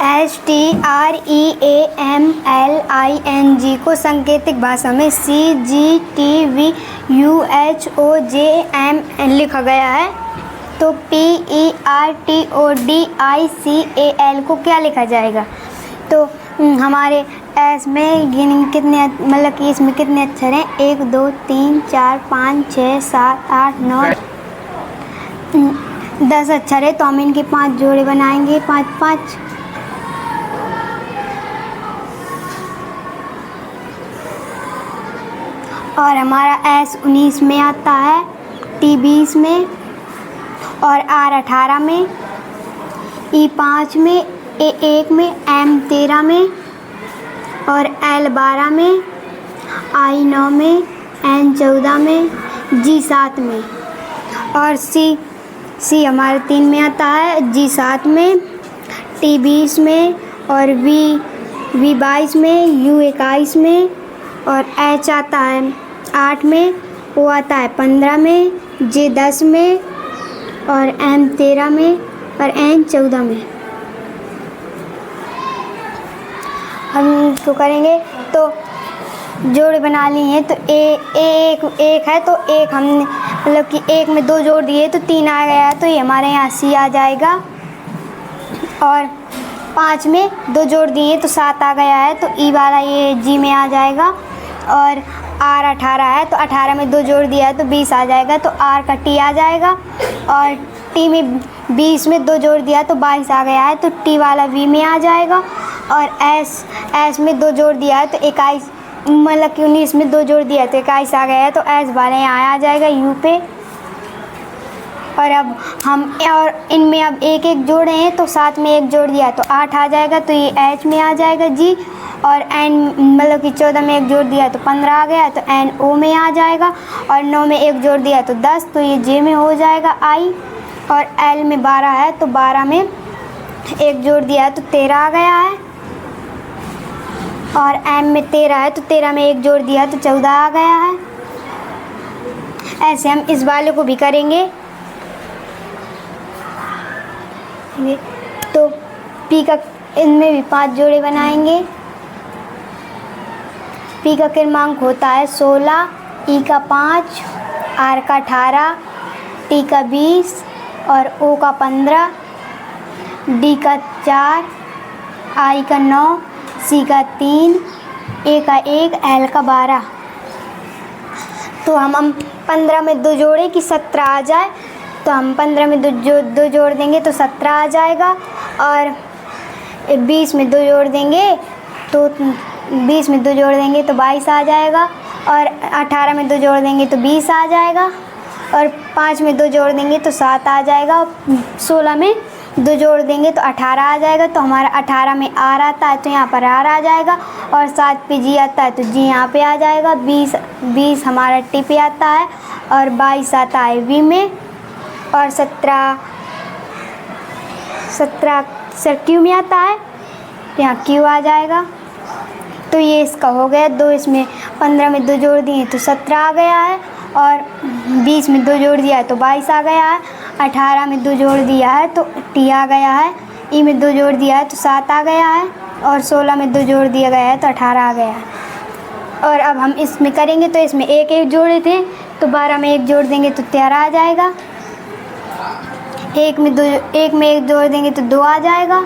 STREAMLING को सांकेतिक भाषा में CGTVUHOJM लिखा गया है। तो PERTODICAL को क्या लिखा जाएगा? तो हमारे एस में गिनिंग कितने, मतलब कि इसमें कितने अक्षर हैं? 1 2 3 4 5 6 7 8 9 10 अक्षर है। तो हम इनके 5 जोड़े बनाएंगे, 5 5। और हमारा S 19 में आता है, T 20 में, और R 18 में, E 5 में, A 1 में, M 13 में, और L 12 में, I 9 में, N 14 में, G 7 में, और C हमारे 3 में आता है, G 7 में, T 20 में, और V 22 में, U 21 में, और H आता है 8 में, O आता है 15 में, J 10 में, और M 13 में, और N 14 में। हम इसको करेंगे तो जोड़े बना लिए हैं। तो एक है, तो एक हम मतलब कि एक में 2 जोड़ दिए तो 3 आ गया है, तो ये हमारे यहाँ C आ जाएगा। और 5 में 2 जोड़ दिए तो 7 आ गया है, तो E वाला ये G में आ जाएगा। और R 18 है, तो 18 में 2 जोड़ दिया है तो 20 आ जाएगा, तो R का T आ जाएगा। और T में 20 में 2 जोड़ दिया तो 22 आ गया है, तो T वाला V में आ जाएगा। और S में 2 जोड़ दिया है तो 21, मतलब कि 19 में 2 जोड़ दिया तो 21 आ गया है, तो S वाले यहाँ आ जाएगा U पे। और अब हम और इनमें अब 1 1 जोड़े हैं, तो 7 में 1 जोड़ दिया तो 8 आ जाएगा, तो ये H में आ जाएगा G। और N मतलब कि 14 में 1 जोड़ दिया तो 15 आ गया, तो N O में आ जाएगा। और 9 में 1 जोड़ दिया तो 10, तो ये J में हो जाएगा I। और L में 12 है, तो 12 में 1 जोड़ दिया तो 13 आ गया है। और M में 13 है, तो 13 में 1 जोड़ दिया तो 14 आ गया है। ऐसे हम इस वाले को भी करेंगे। तो P का, इनमें भी 5 जोड़े बनाएंगे। P का क्रमांक होता है 16, E का 5, R का 18, T का 20, और O का 15, D का 4, I का 9, C का 3, A का 1, L का 12। तो हम 15 में 2 जोड़े कि 17 आ जाए, तो हम 15 में 2 जोड़ देंगे तो 17 आ जाएगा। और 20 में 2 जोड़ देंगे तो 20 में 2 जोड़ देंगे तो 22 आ जाएगा। और 18 में 2 जोड़ देंगे तो 20 आ जाएगा। और 5 में 2 जोड़ देंगे तो 7 आ जाएगा। और 16 में 2 जोड़ देंगे तो 18 आ जाएगा। तो हमारा 18 में R आता है, तो यहाँ पर R आ जाएगा। और 7 पे G आता है, तो G यहाँ पे आ जाएगा। 20 हमारा T पे आता है। और 22 आता है V में। और 17 सर Q में आता है, तो यहाँ Q आ जाएगा। तो ये इसका हो गया। 2 इसमें 15 में 2 जोड़ दिए तो 17 आ गया है। और 20 में 2 जोड़ दिया है तो 22 आ गया है। 18 में 2 जोड़ दिया है तो T आ गया है। E में 2 जोड़ दिया है तो 7 आ गया है। और 16 में 2 जोड़ दिया गया है तो 18 आ गया है। और अब हम इसमें करेंगे तो इसमें 1 1 जोड़े थे, तो 12 में 1 जोड़ देंगे तो 13 आ जाएगा। 1 में 1 जोड़ देंगे तो 2 आ जाएगा।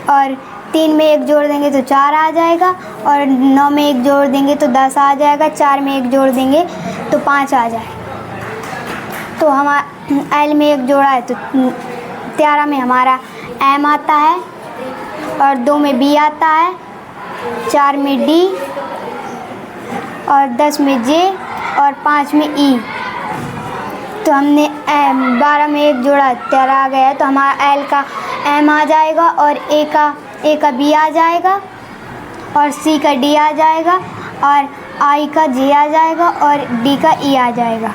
और 3 में 1 जोड़ देंगे तो 4 आ जाएगा। और 9 में 1 जोड़ देंगे तो 10 आ जाएगा। 4 में 1 जोड़ देंगे तो 5 आ जाएगा। तो हमारा L में 1 जोड़ा है तो 13 में हमारा M आता है। और 2 में B आता है। 4 में D, और 10 में J, और 5 में E। तो हमने 12 में 1 जोड़ा 13 आ गया है, तो हमारा L का M आ जाएगा। और A का B आ जाएगा। और C का D आ जाएगा। और I का J आ जाएगा। और D का E आ जाएगा।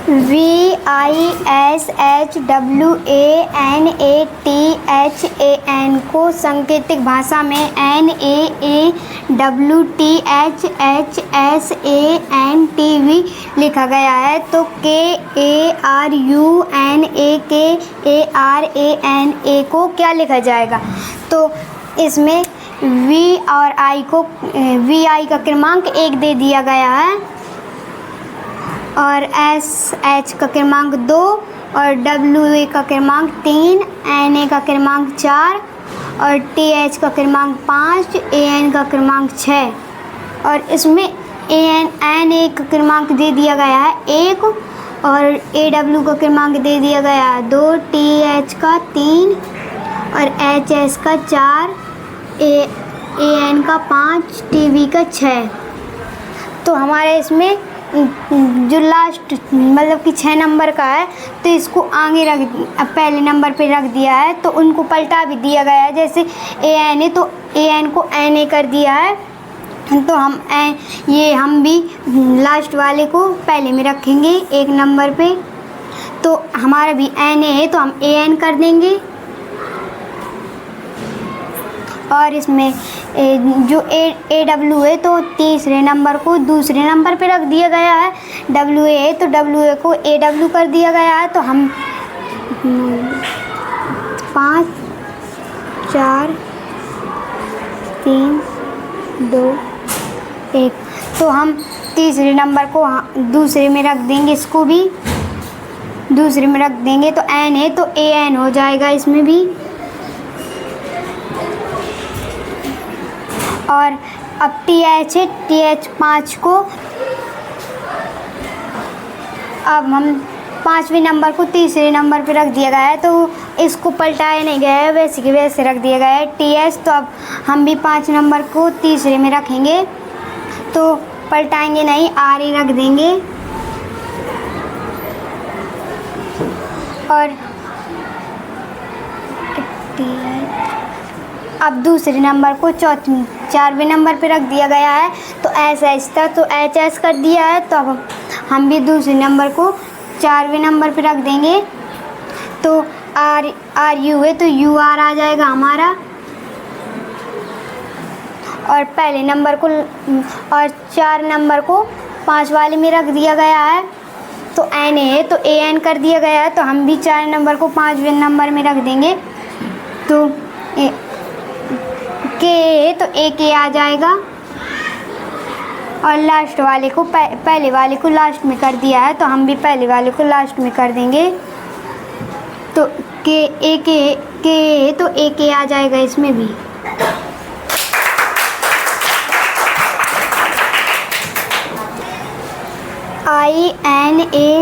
VISHWANATHAN को सांकेतिक भाषा में NAAWTHSANTV लिखा गया है। तो KARUNAKARANA को क्या लिखा जाएगा? तो इसमें V और I को VI का क्रमांक 1 दे दिया गया है और SH का क्रमांक 2 और WA का क्रमांक 3, NA का क्रमांक 4 और TH का क्रमांक 5, AN का क्रमांक 6 और इसमें NA का क्रमांक दे दिया गया है 1 और AW का क्रमांक दे दिया गया है 2, TH का 3 और HS का 4, AN का 5, TV का 6। तो हमारे इसमें जो लास्ट मतलब कि 6 नंबर का है तो इसको आगे पहले नंबर पे रख दिया है। तो उनको पलटा भी दिया गया है, जैसे AN है तो AN को NA कर दिया है। तो हम भी लास्ट वाले को पहले में रखेंगे 1 नंबर पे। तो हमारा भी NA है तो हम AN कर देंगे और इसमें जो AW है तो तीसरे नंबर को दूसरे नंबर पे रख दिया गया है। WA है तो WA को AW कर दिया गया है। तो हम 5 4 3 2 1 तो हम तीसरे नंबर को दूसरे में रख देंगे, इसको भी दूसरे में रख देंगे। तो N है तो AN हो जाएगा इसमें भी। और अब TH है, TH 5 को अब हम 5वें नंबर को तीसरे नंबर पे रख दिया गया है। तो इसको पलटाया नहीं गया है, वैसे के वैसे रख दिया गया है TH। तो अब हम भी 5 नंबर को तीसरे में रखेंगे, तो पलटाएंगे नहीं, R ही रख देंगे। और अब दूसरे नंबर को 4वें नंबर पे रख दिया गया है। तो SH था तो HS कर दिया है। तो अब हम भी दूसरे नंबर को 4वें नंबर पे रख देंगे। तो RU है तो UR आ जाएगा हमारा। और पहले नंबर को और 4 नंबर को 5 वाले में रख दिया गया है। तो NA है तो AN कर दिया गया है। तो हम भी 4 नंबर को 5वें नंबर में रख देंगे। तो K है तो AK आ जाएगा। और लास्ट वाले को पहले वाले को लास्ट में कर दिया है। तो हम भी पहले वाले को लास्ट में कर देंगे। तो AK है तो AK आ जाएगा इसमें भी। INACTIVE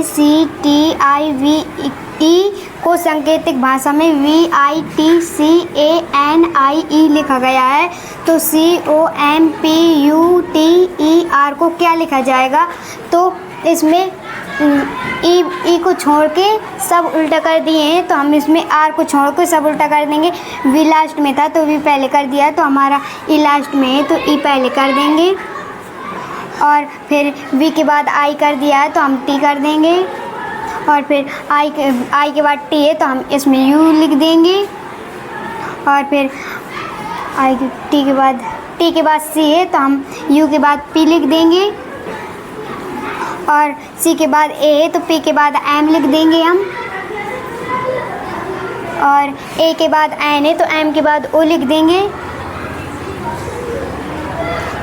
को सांकेतिक भाषा में VITCANIE लिखा गया है। तो COMPUTER को क्या लिखा जाएगा? तो इसमें ई को छोड़ के सब उल्टा कर दिए हैं। तो हम इसमें R को छोड़ के सब उल्टा कर देंगे। V लास्ट में था तो V पहले कर दिया, तो हमारा E लास्ट में है तो E पहले कर देंगे। और फिर V के बाद I कर दिया है तो हम T कर देंगे। और फिर I के बाद T है तो हम इसमें U लिख देंगे। और फिर T के बाद C है तो हम U के बाद P लिख देंगे। और C के बाद A है तो P के बाद M लिख देंगे हम। और A के बाद N है तो M के बाद O लिख देंगे।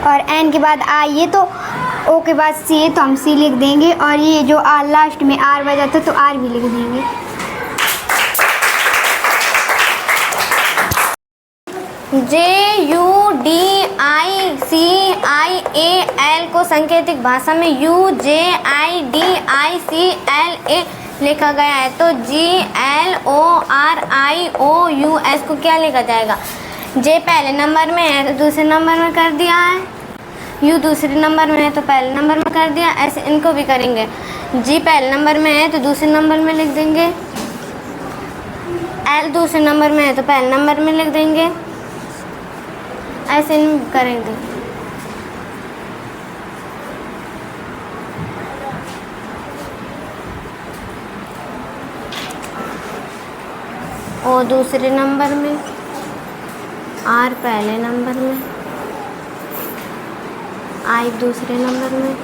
और N के बाद I है तो O के बाद C है तो हम C लिख देंगे। और ये जो R लास्ट में R बचा था तो R भी लिख देंगे। JUDICIAL को सांकेतिक भाषा में UJIDICLA लिखा गया है। तो GLORIOUS को क्या लिखा जाएगा? J पहले नंबर में है तो दूसरे नंबर में कर दिया है। U दूसरे नंबर में है तो पहले नंबर में कर दिया। ऐसे इनको भी करेंगे। G पहले नंबर में है तो दूसरे नंबर में लिख देंगे। L दूसरे नंबर में है तो पहले नंबर में लिख देंगे। ऐसे करेंगे। ओ दूसरे नंबर में, आर पहले नंबर में, आई दूसरे नंबर में,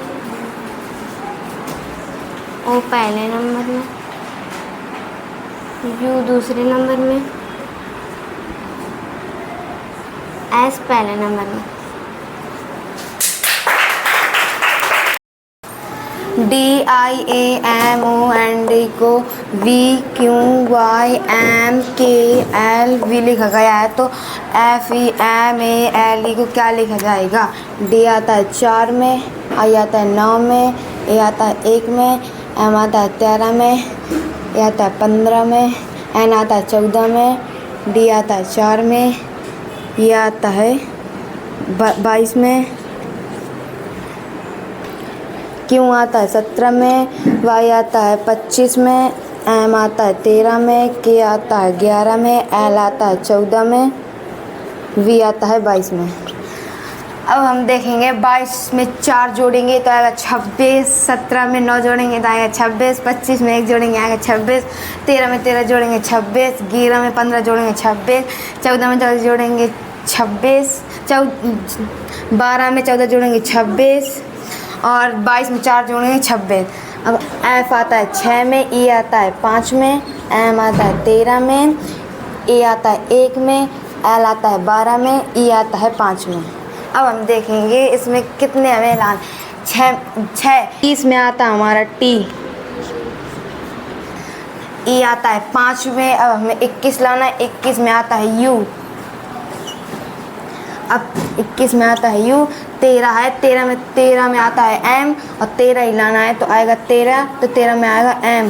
ओ पहले नंबर में, यू दूसरे नंबर में, एस पहले नंबर में। D I A M O N D को V Q Y M K L V लिखा गया है, तो F E M A L E को क्या लिखा जाएगा? डी आता है 4 में, आई आता है 9 में, ए आता है 1 में, एम आता है 13 में, ए आता है 15 में, एन आता है 14 में, डी आता है 4 में, ये आता है 22 में, क्यू आता है 17 में, वाई आता है 25 में, एम आता है 13 में, के आता है 11 में, एल आता है 14 में, वी आता है 22 में। अब हम देखेंगे 22 में 4 जोड़ेंगे तो आएगा 26, 17 में 9 जोड़ेंगे तो आएगा 26, 25 में 1 जोड़ेंगे आएगा 26, 13 में 13 जोड़ेंगे 26, 11 में 15 जोड़ेंगे 26, 14 में 14 जोड़ेंगे 26, 12 में 14 जोड़ेंगे 26 और 22 में 4 जोड़ेंगे 26। अब एफ आता है 6 में, ई आता है 5 में, एम आता है 13 में, ए आता है 1 में, एल आता है 12 में, ई आता है 5 में। अब हम देखेंगे इसमें कितने हमें लाने। 6 इसमें आता है हमारा टी, ई आता है 5 में, अब हमें 21 लाना है। 21 में आता है यू, अब 21 में आता है यू। 13 है, 13 में आता है एम और 13 ही लाना है तो आएगा 13, तो 13 में आएगा एम।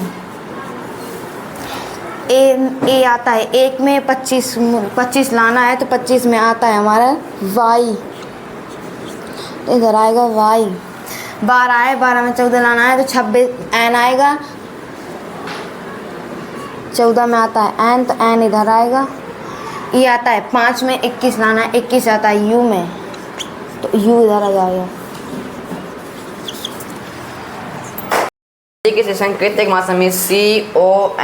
ए आता है 1 में, 25 लाना है तो 25 में आता है हमारा वाई, तो इधर आएगा वाई। 12 है, 12 में 14 लाना है तो 26 एन आएगा। 14 में आता है एन, तो एन इधर आएगा। ये आता है 5 में, 21 लाना है, 21 आता है यू में, तो यू इधर आ जाएगा। किसी सांकेतिक मात्रा में CONTRIBUTE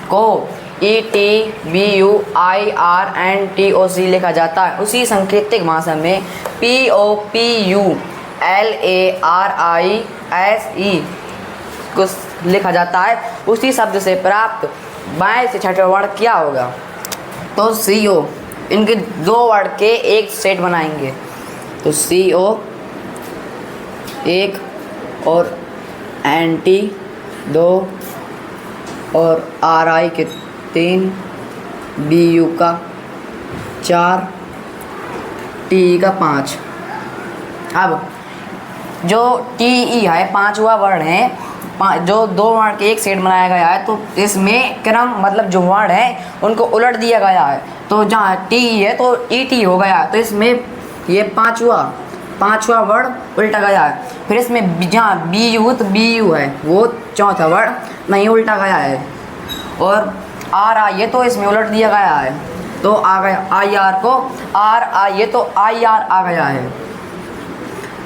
को ETBUIRNTOC लिखा जाता है। उसी सांकेतिक मात्रा में POPULARISE को लिखा जाता है। उसी शब्द से प्राप्त बाएं से छठे वर्ण क्या होगा? तो CO, इनके 2 वर्ड के एक सेट बनाएंगे, तो CO 1 और NT 2 और RI के 3, BU का 4, TE का 5। अब जो TE है 5वां वर्ण है, जो 2 वर्ण के एक सेट बनाया गया है, तो इसमें क्रम मतलब जो वर्ण है उनको उलट दिया गया है। तो जहाँ TE है तो ET हो गया, तो इसमें ये पांचवा वर्ण उल्टा गया है। फिर इसमें जहाँ BU तो BU है वो चौथा वर्ण नहीं उल्टा गया है। और RI है तो इसमें उलट दिया गया है, तो आ गया IR को RI है तो IR आ गया है।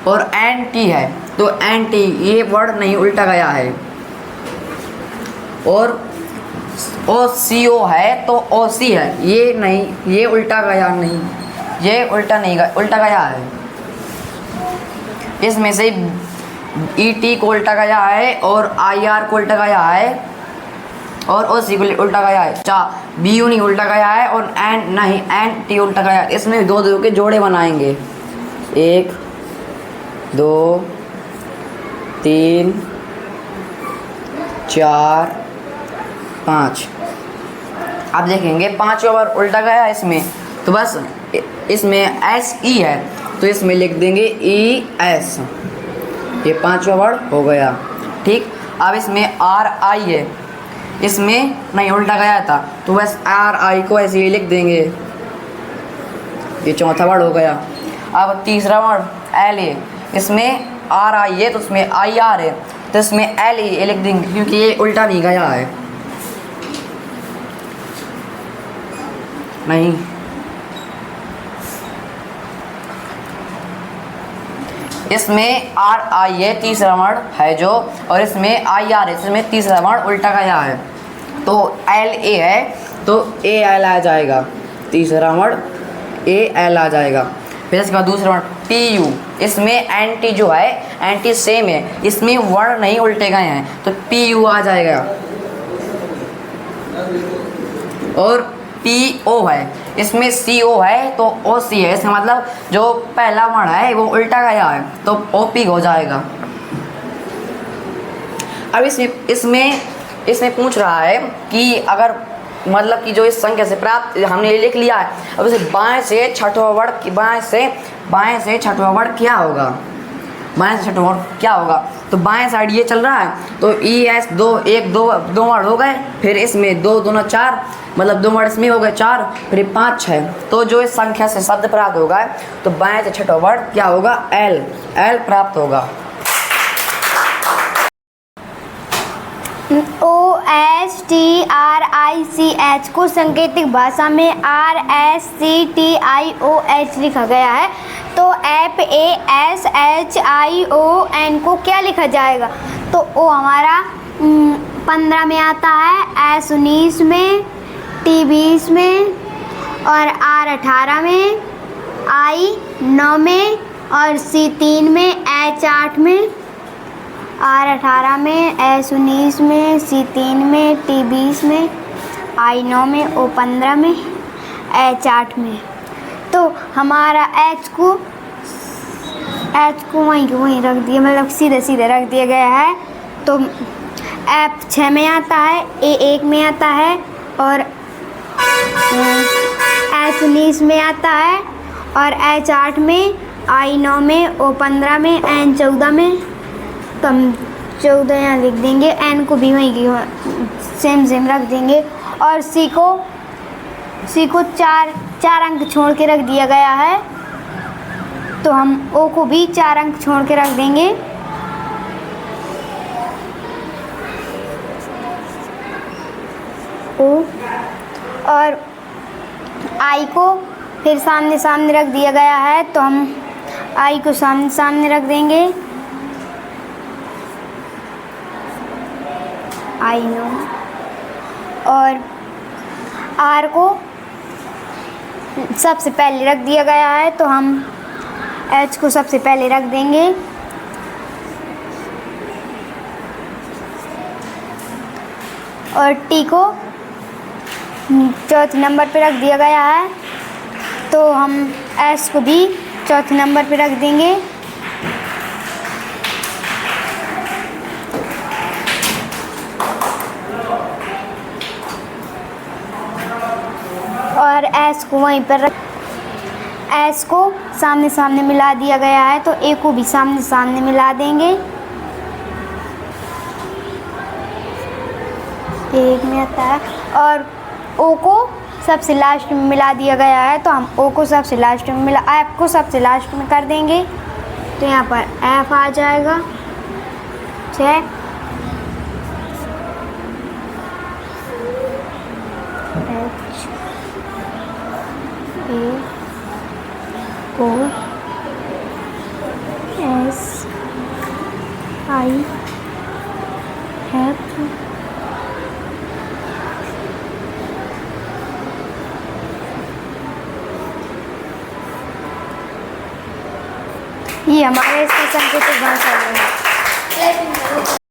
और NT है तो NT ये वर्ड नहीं उल्टा गया है। और CO है तो OC है, ये नहीं, ये उल्टा गया नहीं, ये उल्टा नहीं गया, उल्टा गया है। इसमें से ET को उल्टा गया है और IR को उल्टा गया है और OC को उल्टा गया है। BU नहीं उल्टा गया है और NT उल्टा गया है। इसमें 2 के जोड़े बनाएंगे, 1 2 3 4 5। अब देखेंगे 5वां वर्ड उल्टा गया है इसमें, तो बस इसमें SE है तो इसमें लिख देंगे ES, ये 5वां वर्ड हो गया। ठीक, अब इसमें RI है, इसमें नहीं उल्टा गया था तो बस RI को ऐसे ही लिख देंगे, ये चौथा वर्ड हो गया। अब तीसरा वर्ड L है, इसमें RI है तो उसमें IR है, तो इसमें LE लिख देंगे क्योंकि ये उल्टा नहीं गया है। नहीं, इसमें आर आई है, तीसरा वर्ण है जो, और इसमें आई आर है, इसमें तीसरा वर्ण उल्टा गया है। तो एल ए है तो ए एल आ जाएगा, तीसरा वर्ण ए एल आ जाएगा। फिर इसके बाद दूसरा वर्ण टी यू, इसमें एन टी जो है एन टी सेम है, इसमें वर्ण नहीं उल्टे गए हैं तो पी यू आ जाएगा। और पी ओ है, इसमें सी ओ है तो ओ सी है, इसका मतलब जो पहला वर्ण है वो उल्टा गया है तो ओ पी हो जाएगा। अब इसमें पूछ रहा है कि अगर मतलब कि जो इस संख्या से प्राप्त हमने ये लिख लिया है, अब इसे बाएं से छठवां वर्ण, बाएं से छठवां वर्ण क्या होगा, बाएं से छठवां वर्ण क्या होगा। तो बाएं साइड ये चल रहा है तो ई एस दो वर्ण हो गए, फिर इसमें 2 दूना 4, मतलब 2 वर्ण इसमें हो गए 4, फिर 5 6। तो जो इस संख्या से शब्द प्राप्त होगा तो बाएं से छठवां वर्ण क्या होगा, एल प्राप्त होगा। OSTRICH को सांकेतिक भाषा में RSCTIOH लिखा गया है। तो FASHION को क्या लिखा जाएगा, तो O हमारा 15 में आता है, S 19 में, T 20 में, और R 18 में, I 9 में, और C 3 में, H 8 में, R 18 में, S 19 में, C 3 में, T 20 में, I 9 में, O 15 में, H 8 में। तो हमारा H को वहीं रख दिया, मतलब सीधे रख दिया गया है। तो F 6 में आता है, A 1 में आता है, और S 19 में आता है, और H 8 में, I 9 में, O 15 में, N 14 में। तो हम 14 यहाँ लिख देंगे, N को भी वहीं सेम रख देंगे, और C को 4 अंक छोड़ के रख दिया गया है। तो हम O को भी 4 अंक छोड़ के रख देंगे। O और I को फिर सामने रख दिया गया है, तो हम I को सामने रख देंगे। I नो, और R को सबसे पहले रख दिया गया है, तो हम H को सबसे पहले रख देंगे। और T को चौथे नंबर पे रख दिया गया है, तो हम S को भी चौथे नंबर पे रख देंगे। और S को वहीं पर S को सामने मिला दिया गया है, तो A को भी सामने मिला देंगे। एक में आता है, और O को सबसे लास्ट में मिला दिया गया है, तो हम O को सबसे लास्ट में F को सबसे लास्ट में कर देंगे। तो यहाँ पर F आ जाएगा 6। ये हमारे इसका सांकेतिक भाषा है।